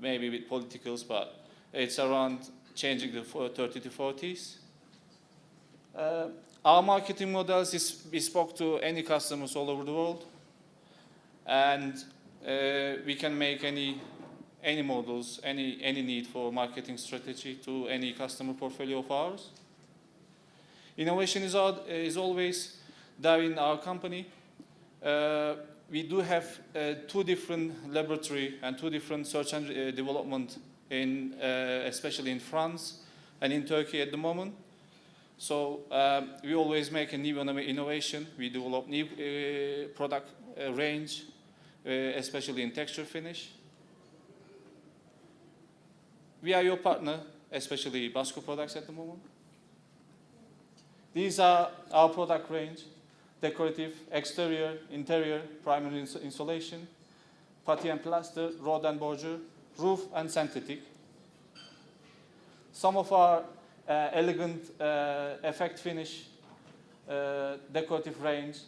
maybe with politicals, but it's around changing the 30 to 40s. Our marketing models is bespoke to any customers all over the world, and we can make any models, any need for marketing strategy to any customer portfolio of ours. Innovation is always there in our company. We do have 2 different laboratory and 2 different search and development in, especially in France and in Turkey at the moment. So we always make a new innovation. We develop new product range, especially in texture finish. We are your partner, especially Basco products at the moment. These are our product range: decorative, exterior, interior, primary insulation, putty and plaster, rod and border, roof and synthetic. Some of our elegant effect finish, decorative range,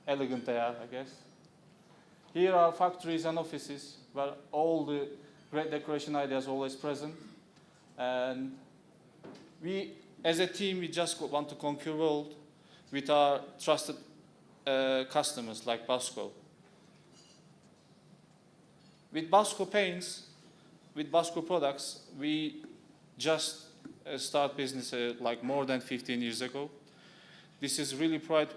elegant they are, I guess. Here are factories and offices where all the great decoration ideas are always present. And we, as a team, we just want to conquer the world with our trusted customers like Basco. With Basco paints, with Basco products, we just start business like more than 15 years ago. This is really pride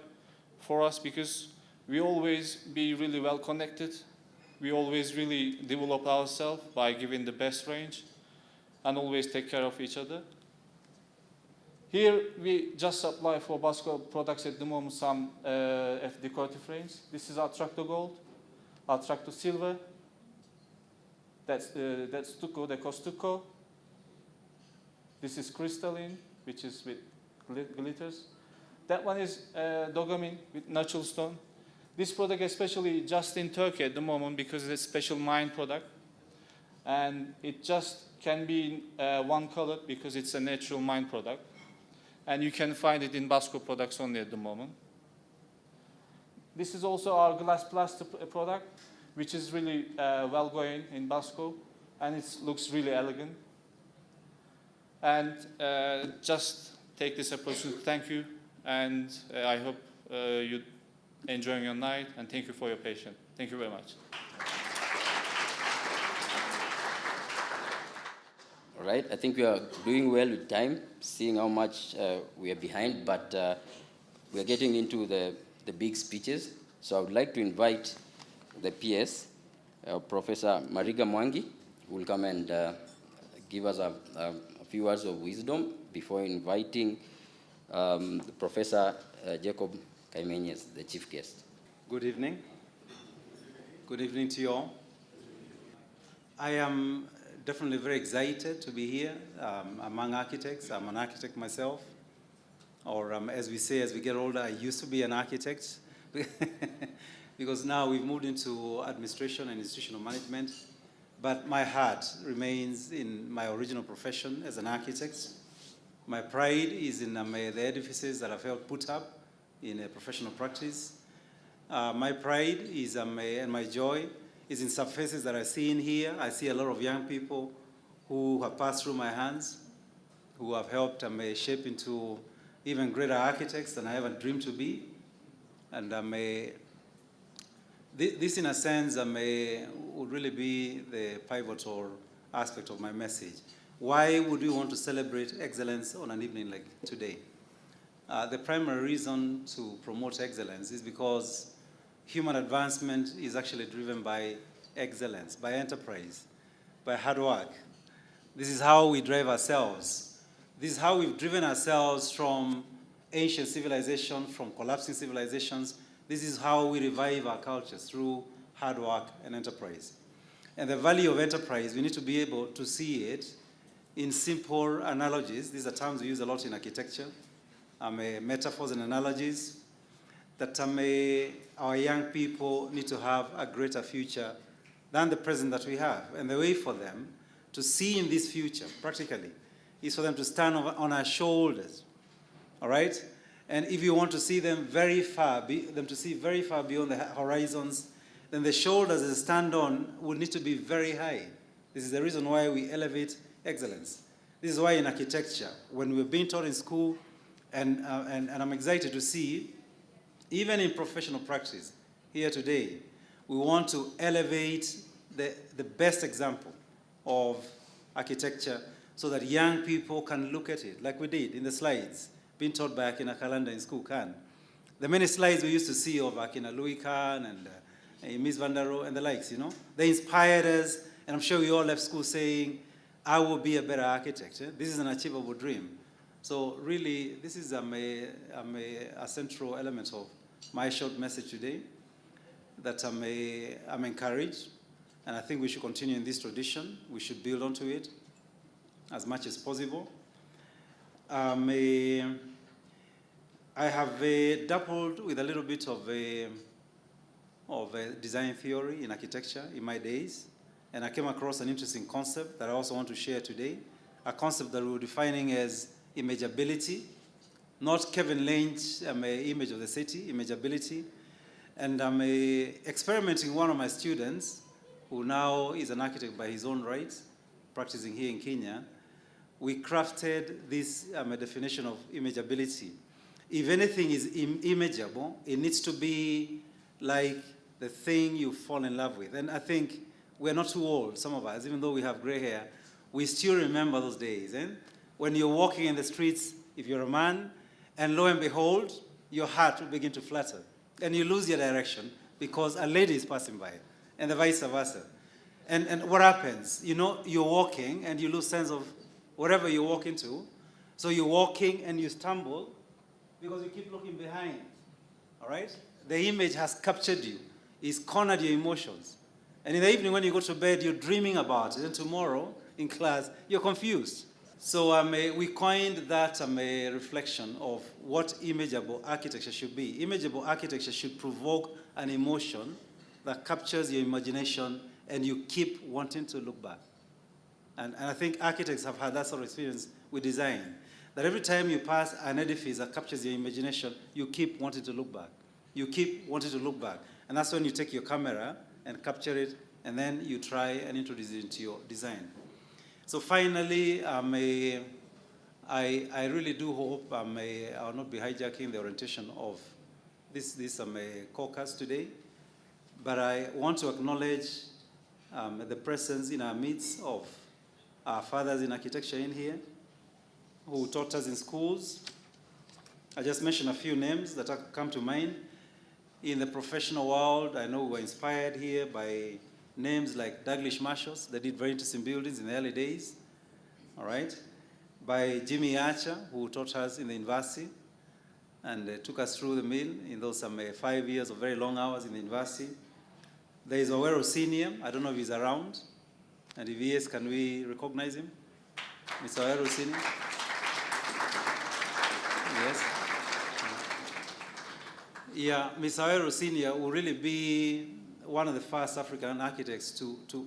for us because we always be really well connected. We always really develop ourselves by giving the best range and always take care of each other. Here we just supply for Basco products at the moment some decorative range. This is Attracto Gold, Attracto Silver. That's stucco, deco stucco. This is crystalline, which is with glitters. That one is Dogamin with natural stone. This product especially just in Turkey at the moment because it's a special mine product. And it just can be one color because it's a natural mine product. And you can find it in Basco products only at the moment. This is also our glass plaster product, which is really well going in Basco, and it looks really elegant. And just take this opportunity to thank you, and I hope you're enjoying your night, and thank you for your patience. Thank you very much. All right, I think we are doing well with time, seeing how much we are behind, but we are getting into the big speeches. So I would like to invite the PS, Professor Mariga Mwangi, who will come and give us a few words of wisdom before inviting Professor Jacob Kaimenyes, the chief guest. Good evening. Good evening to you all. I am definitely very excited to be here among architects. I'm an architect myself, or as we say, as we get older, I used to be an architect because now we've moved into administration and institutional management, but my heart remains in my original profession as an architect. My pride is in the edifices that I've helped put up in a professional practice. My pride is and my joy is in surfaces that I see in here. I see a lot of young people who have passed through my hands, who have helped shape into even greater architects than I ever dreamed to be. And this, in a sense, would really be the pivotal aspect of my message. Why would we want to celebrate excellence on an evening like today? The primary reason to promote excellence is because human advancement is actually driven by excellence, by enterprise, by hard work. This is how we drive ourselves. This is how we've driven ourselves from ancient civilization, from collapsing civilizations. This is how we revive our cultures, through hard work and enterprise. And the value of enterprise, we need to be able to see it in simple analogies. These are terms we use a lot in architecture. Metaphors and analogies that our young people need to have a greater future than the present that we have. And the way for them to see in this future, practically, is for them to stand on our shoulders, all right? And if you want to see them very far, to see very far beyond the horizons, then the shoulders they stand on would need to be very high. This is the reason why we elevate excellence. This is why in architecture, when we're being taught in school, and I'm excited to see, even in professional practice here today, we want to elevate the best example of architecture so that young people can look at it, like we did in the slides, being taught by Akina Kalanda in school, Khan. The many slides we used to see of Akina Louis Khan and Ms. Van der Rohe and the likes, you know, they inspired us, and I'm sure we all left school saying, I will be a better architect. This is an achievable dream. So really, this is a central element of my short message today, that I'm encouraged, and I think we should continue in this tradition. We should build onto it as much as possible. I have dabbled with a little bit of design theory in architecture in my days, and I came across an interesting concept that I also want to share today, a concept that we're defining as imageability, not Kevin Lynch image of the city, imageability. And I'm experimenting with one of my students, who now is an architect by his own rights, practicing here in Kenya. We crafted this definition of imageability. If anything is imageable, it needs to be like the thing you fall in love with. And I think we're not too old, some of us, even though we have gray hair, we still remember those days. When you're walking in the streets, if you're a man, and lo and behold, your heart will begin to flutter, and you lose your direction because a lady is passing by, and the vice versa. And what happens? You know, you're walking, and you lose sense of wherever you walk into. So you're walking, and you stumble because you keep looking behind, all right? The image has captured you. It's cornered your emotions. And in the evening when you go to bed, you're dreaming about it. And tomorrow in class, you're confused. So we coined that reflection of what imageable architecture should be. Imageable architecture should provoke an emotion that captures your imagination and you keep wanting to look back. And I think architects have had that sort of experience with design. That every time you pass an edifice that captures your imagination, you keep wanting to look back. You keep wanting to look back. And that's when you take your camera and capture it, and then you try and introduce it into your design. So finally, I really do hope I will not be hijacking the orientation of this caucus today, but I want to acknowledge the presence in our midst of our fathers in architecture in here, who taught us in schools. I just mentioned a few names that come to mind. In the professional world, I know we were inspired here by names like Douglas Marshalls. They did very interesting buildings in the early days, all right? By Jimmy Archer, who taught us in the university and took us through the mill in those 5 years of very long hours in the university. There is Owero Senior. I don't know if he's around. And if he is, can we recognize him? Mr. Owero Senior? Yes. Yeah, Mr. Owero Senior will really be one of the first African architects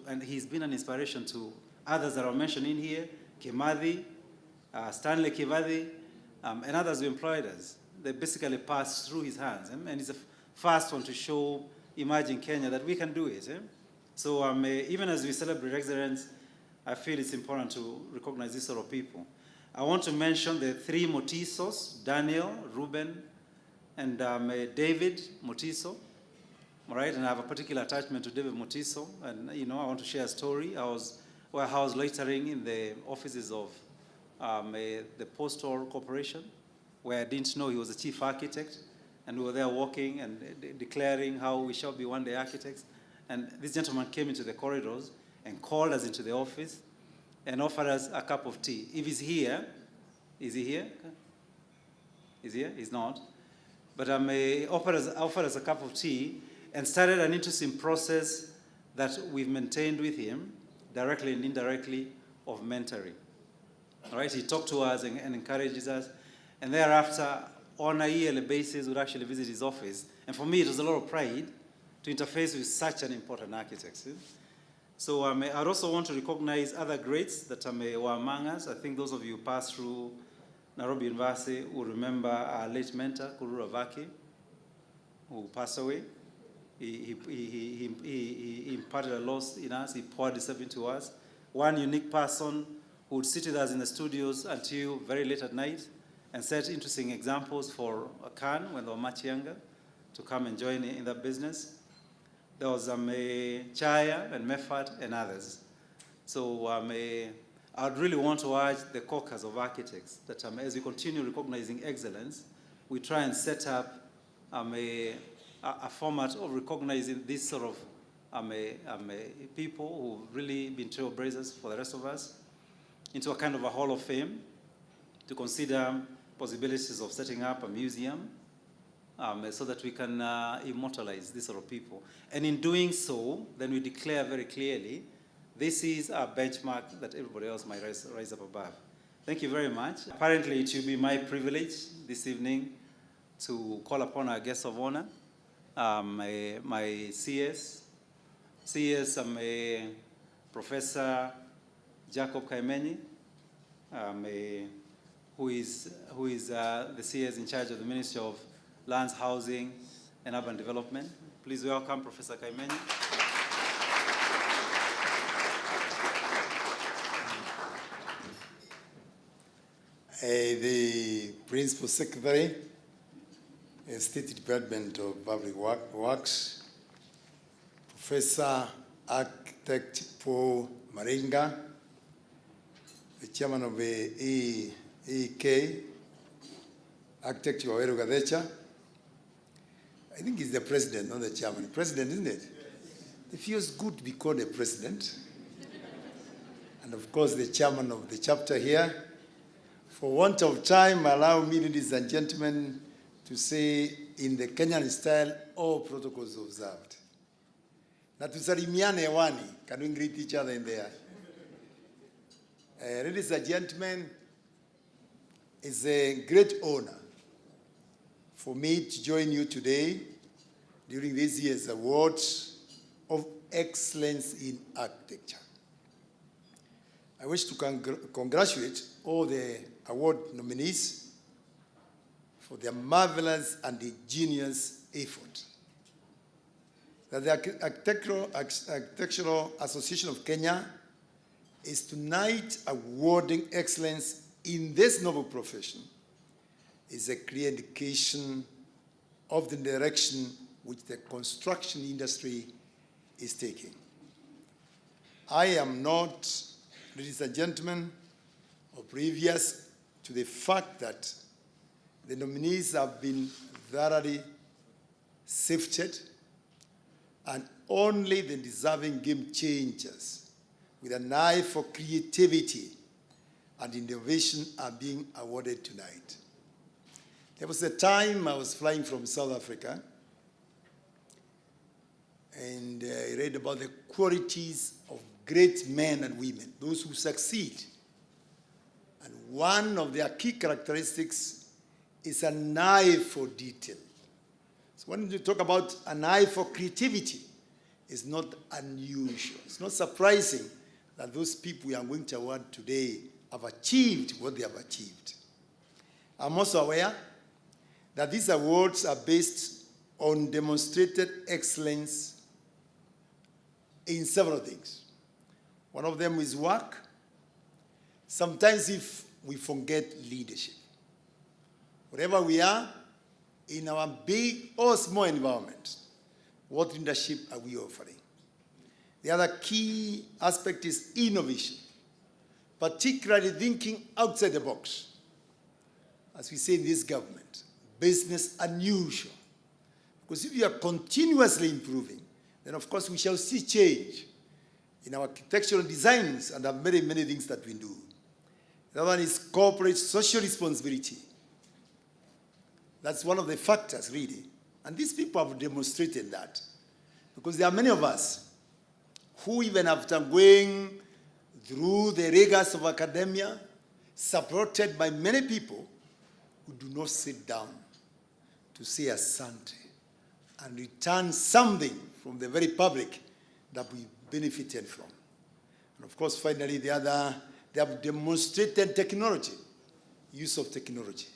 and he's been an inspiration to others that are mentioned in here, Kimathi, Stanley Kimathi, and others who employed us. They basically passed through his hands, and he's the first one to show Imagine Kenya that we can do it. So even as we celebrate excellence, I feel it's important to recognize this sort of people. I want to mention the three Motisos, Daniel, Ruben, and David Motiso. All right, and I have a particular attachment to David Motiso, and I want to share a story. I was loitering in the offices of the Postal Corporation, where I didn't know he was the chief architect, and we were there walking and declaring how we shall be one day architects. And this gentleman came into the corridors and called us into the office and offered us a cup of tea. If he's here, is he here? He's here? He's not. But offered us a cup of tea and started an interesting process that we've maintained with him, directly and indirectly, of mentoring. All right, he talked to us and encourages us, and thereafter, on a yearly basis, would actually visit his office. And for me, it was a lot of pride to interface with such an important architect. So I'd also want to recognize other greats that were among us. I think those of you who passed through Nairobi University will remember our late mentor, Kurura Vaki, who passed away. He imparted a lot in us. He poured himself into us. one unique person who would sit with us in the studios until very late at night and set interesting examples for Khan when they were much younger to come and join in that business. There was Chaya and Mefat and others. So I would really want to urge the caucus of architects that as we continue recognizing excellence, we try and set up a format of recognizing this sort of people who've really been trailblazers for the rest of us into a kind of a hall of fame to consider possibilities of setting up a museum so that we can immortalize these sort of people. And in doing so, then we declare very clearly, this is a benchmark that everybody else might rise up above. Thank you very much. Apparently, it will be my privilege this evening to call upon our guest of honor, my CS. CS, Professor Jacob Kaimenyi, who is the CS in charge of the Ministry of Lands, Housing, and Urban Development. Please welcome Professor Kaimenyi. The Principal Secretary, State Department of Public Works, Professor Architect Paul Maringa, the Chairman of the AAK, Architect Wawero Gadecha. I think he's the President, not the Chairman. President, isn't it? It feels good to be called a President. And of course, the Chairman of the chapter here. For want of time, allow me, ladies and gentlemen, to say in the Kenyan style, all protocols observed. Na tusalimiane hewani. Can we greet each other in there? Ladies and gentlemen, it's a great honor for me to join you today during this year's Awards of Excellence in Architecture. I wish to congratulate all the award nominees for their marvelous and ingenious effort. That the Architectural Association of Kenya is tonight awarding excellence in this noble profession is a clear indication of the direction which the construction industry is taking. I am not, ladies and gentlemen, oblivious to the fact that the nominees have been thoroughly sifted and only the deserving game changers with an eye for creativity and innovation are being awarded tonight. There was a time I was flying from South Africa and I read about the qualities of great men and women, those who succeed. And one of their key characteristics is an eye for detail. So when you talk about an eye for creativity, it's not unusual. It's not surprising that those people we are going to award today have achieved what they have achieved. I'm also aware that these awards are based on demonstrated excellence in several things. One of them is work. Sometimes if we forget leadership, wherever we are, in our big or small environment, what leadership are we offering? The other key aspect is innovation, particularly thinking outside the box. As we say in this government, business unusual. Because if we are continuously improving, then of course we shall see change in our architectural designs and have many, many things that we do. The other one is corporate social responsibility. That's one of the factors, really. And these people have demonstrated that. Because there are many of us who, even after going through the rigors of academia, supported by many people, who do not sit down to say asante and return something from the very public that we benefited from. And of course, finally, they have demonstrated technology, use of technology.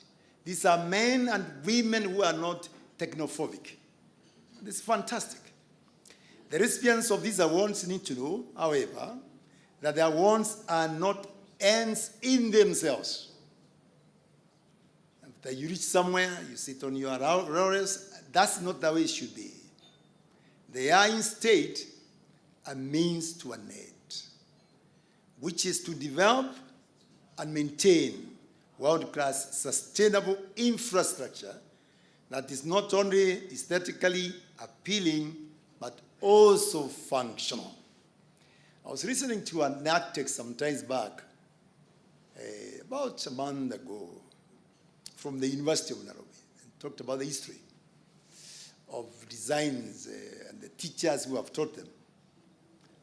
These are men and women who are not technophobic. It's fantastic. The recipients of these awards need to know, however, that their wants are not ends in themselves. After you reach somewhere, you sit on your laurels. That's not the way it should be. They are instead a means to an end, which is to develop and maintain world-class sustainable infrastructure that is not only aesthetically appealing, but also functional. I was listening to an architect some time back, about a month ago, from the University of Nairobi, and talked about the history of designs and the teachers who have taught them.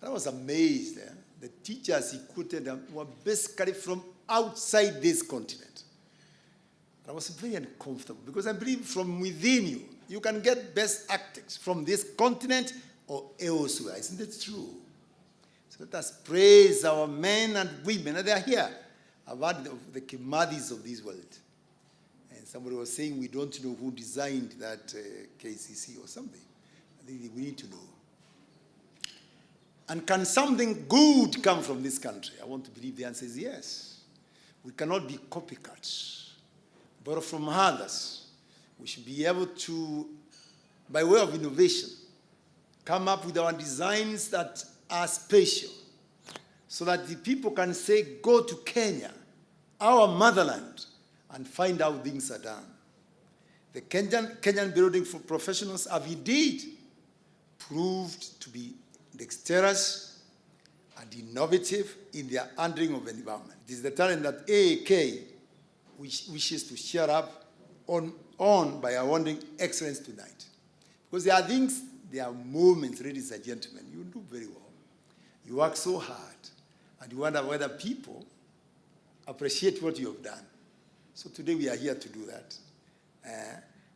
And I was amazed. The teachers he quoted were basically from outside this continent. And I was very uncomfortable because I believe from within you, you can get best architects from this continent or elsewhere. Isn't it true? So let us praise our men and women, and they are here. I've heard of the Kimadis of this world. And somebody was saying we don't know who designed that KCC or something. I think we need to know. And can something good come from this country? I want to believe the answer is yes. We cannot be copycats, but from others. We should be able to, by way of innovation, come up with our designs that are special, so that the people can say, go to Kenya, our motherland, and find how things are done. The Kenyan building for professionals have indeed proved to be dexterous and innovative in their handling of the environment. It is the talent that AAK wishes to share up on by awarding excellence tonight. Because there are things, there are moments, ladies and gentlemen, you do very well. You work so hard, and you wonder whether people appreciate what you have done. So today we are here to do that.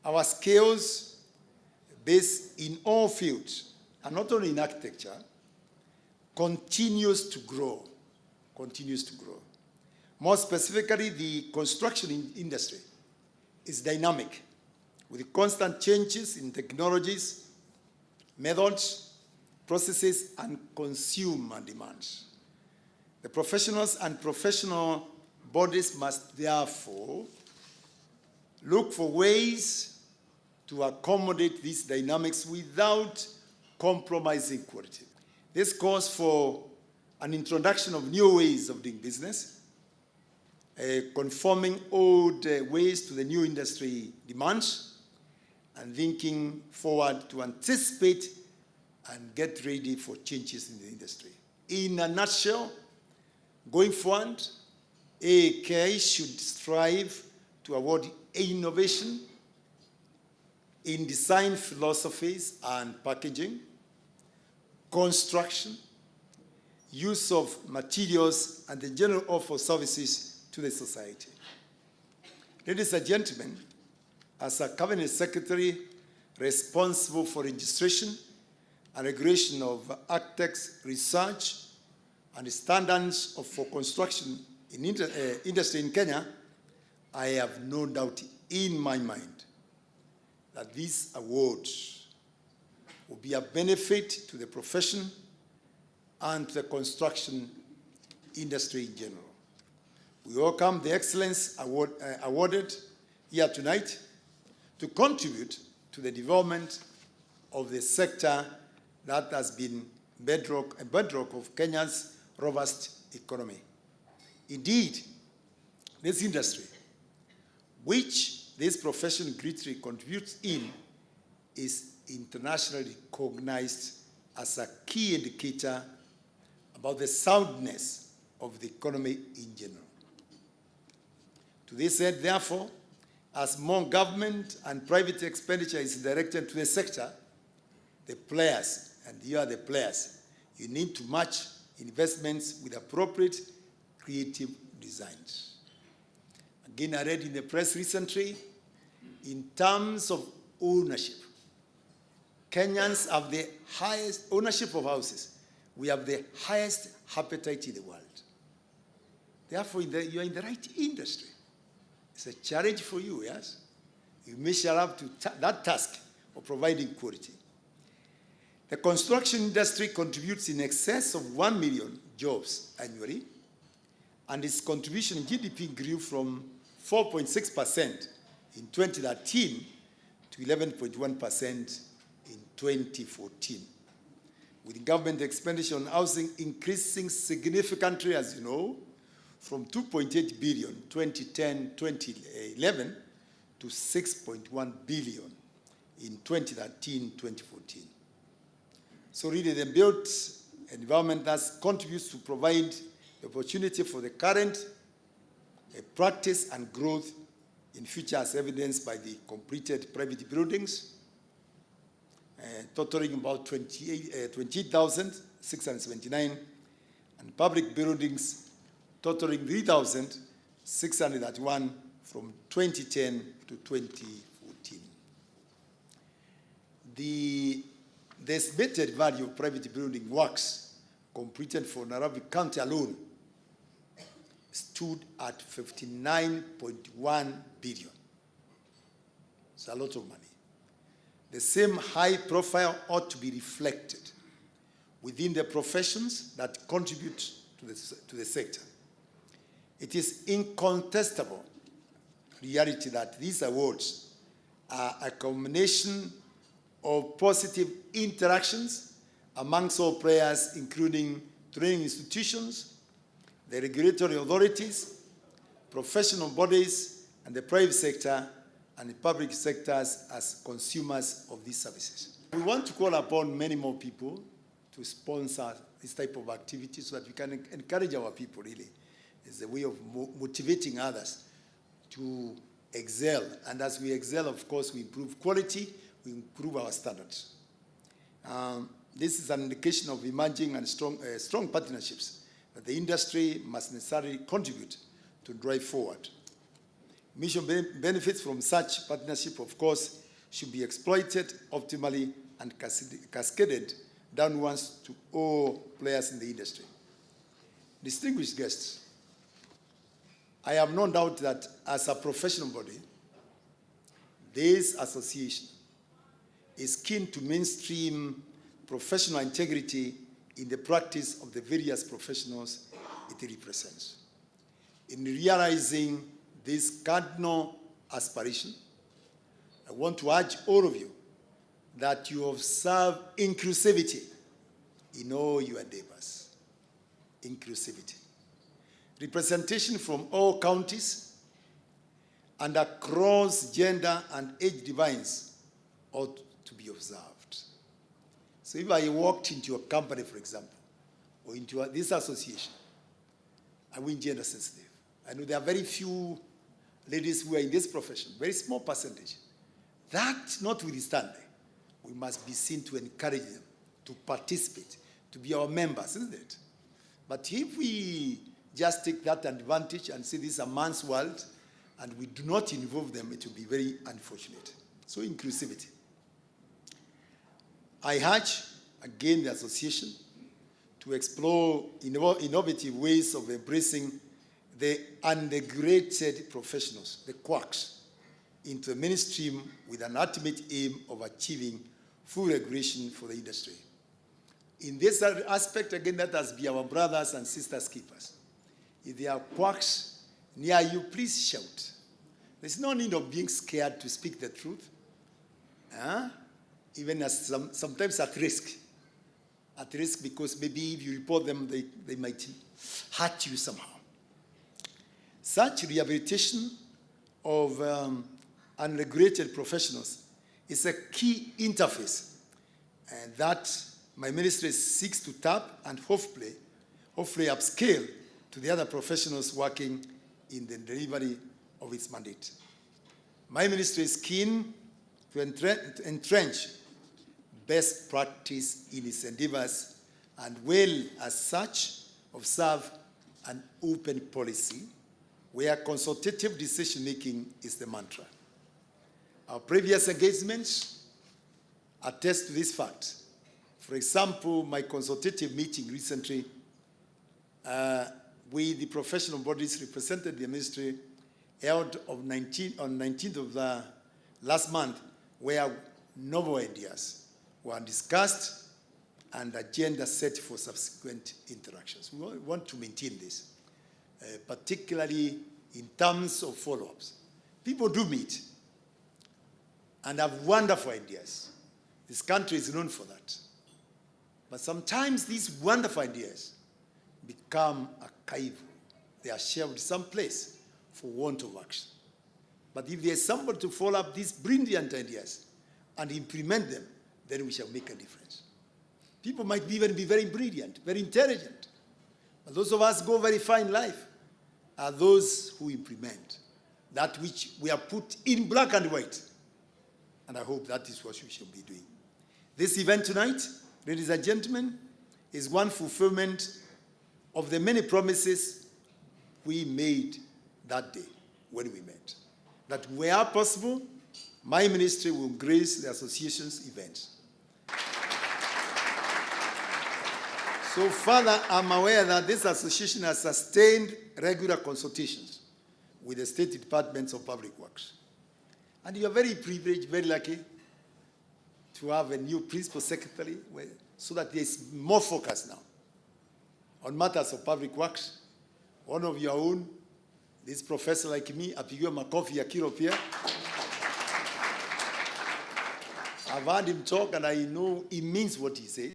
Our skills based in all fields, and not only in architecture, continues to grow. More specifically, the construction industry is dynamic, with constant changes in technologies, methods, processes, and consumer demands. The professionals and professional bodies must therefore look for ways to accommodate these dynamics without compromising quality. This calls for an introduction of new ways of doing business, conforming old ways to the new industry demands, and thinking forward to anticipate and get ready for changes in the industry. In a nutshell, going forward, AAK should strive to award innovation in design philosophies and packaging, construction, use of materials, and the general offer of services to the society. Ladies and gentlemen, as a cabinet secretary responsible for registration and regulation of architects, research, and standards for construction in industry in Kenya, I have no doubt in my mind that these awards will be a benefit to the profession and to the construction industry in general. We welcome the Excellence Award awarded here tonight to contribute to the development of the sector that has been a bedrock of Kenya's robust economy. Indeed, this industry, which this profession greatly contributes in, is internationally recognized as a key indicator about the soundness of the economy in general. To this end, therefore, as more government and private expenditure is directed to the sector, the players, and you are the players, you need to match investments with appropriate creative designs. Again, I read in the press recently, in terms of ownership, Kenyans have the highest ownership of houses. We have the highest appetite in the world. Therefore, you are in the right industry. It's a challenge for you, yes? You measure up to that task of providing quality. The construction industry contributes in excess of $1 million jobs annually, and its contribution in GDP grew from 4.6% in 2013 to 11.1% in 2014. With government expenditure on housing increasing significantly, as you know, from 2.8 billion in 2010-2011 to 6.1 billion in 2013-2014. So really the built environment that contributes to provide opportunity for the current practice and growth in future, as evidenced by the completed private buildings, totaling about 28,679, and public buildings totaling 3,631 from 2010 to 2014. The estimated value of private building works completed for Nairobi County alone stood at 59.1 billion. It's a lot of money. The same high profile ought to be reflected within the professions that contribute to the sector. It is incontestable reality that these awards are a combination of positive interactions amongst all players, including training institutions, the regulatory authorities, professional bodies, and the private sector and the public sectors as consumers of these services. We want to call upon many more people to sponsor this type of activity so that we can encourage our people, really. It's a way of motivating others to excel. And as we excel, of course, we improve quality, we improve our standards. This is an indication of emerging and strong partnerships that the industry must necessarily contribute to drive forward. Mission benefits from such partnership, of course, should be exploited optimally and cascaded downwards to all players in the industry. Distinguished guests, I have no doubt that as a professional body, this association is keen to mainstream professional integrity in the practice of the various professionals it represents. In realizing this cardinal aspiration, I want to urge all of you that you observe inclusivity in all your endeavors. Inclusivity. Representation from all counties and across gender and age divides ought to be observed. So if I walked into a company, for example, or into this association, I win gender sensitive. I know there are very few ladies who are in this profession, very small percentage. That notwithstanding, we must be seen to encourage them to participate, to be our members, isn't it? But if we just take that advantage and say this is a man's world, and we do not involve them, it will be very unfortunate. So inclusivity. I urge, again, the association to explore innovative ways of embracing the unregulated professionals, the quacks, into the mainstream with an ultimate aim of achieving full regulation for the industry. In this aspect, again, let us be our brothers and sisters keepers. If there are quacks near you, please shout. There's no need of being scared to speak the truth, even as sometimes at risk. At risk because maybe if you report them, they might hurt you somehow. Such rehabilitation of unregulated professionals is a key interface that my ministry seeks to tap and hopefully upscale to the other professionals working in the delivery of its mandate. My ministry is keen to entrench best practice in its endeavors and will, as such, observe an open policy where consultative decision-making is the mantra. Our previous engagements attest to this fact. For example, my consultative meeting recently with the professional bodies represented the ministry held on 19th of the last month, where novel ideas were discussed and agenda set for subsequent interactions. We want to maintain this, particularly in terms of follow-ups. People do meet and have wonderful ideas. This country is known for that. But sometimes these wonderful ideas become archival. They are shelved someplace for want of action. But if there's somebody to follow up these brilliant ideas and implement them, then we shall make a difference. People might even be very brilliant, very intelligent. But those of us who go very far in life are those who implement that which we are put in black and white. And I hope that is what we shall be doing. This event tonight, ladies and gentlemen, is one fulfillment of the many promises we made that day when we met. That where possible, my ministry will grace the association's events. So further, I'm aware that this association has sustained regular consultations with the state departments of public works. And you are very privileged, very lucky to have a new principal secretary so that there is more focus now on matters of public works. One of your own, this professor like me, apigiwa makofi ya kilo pia. I've heard him talk and I know he means what he says.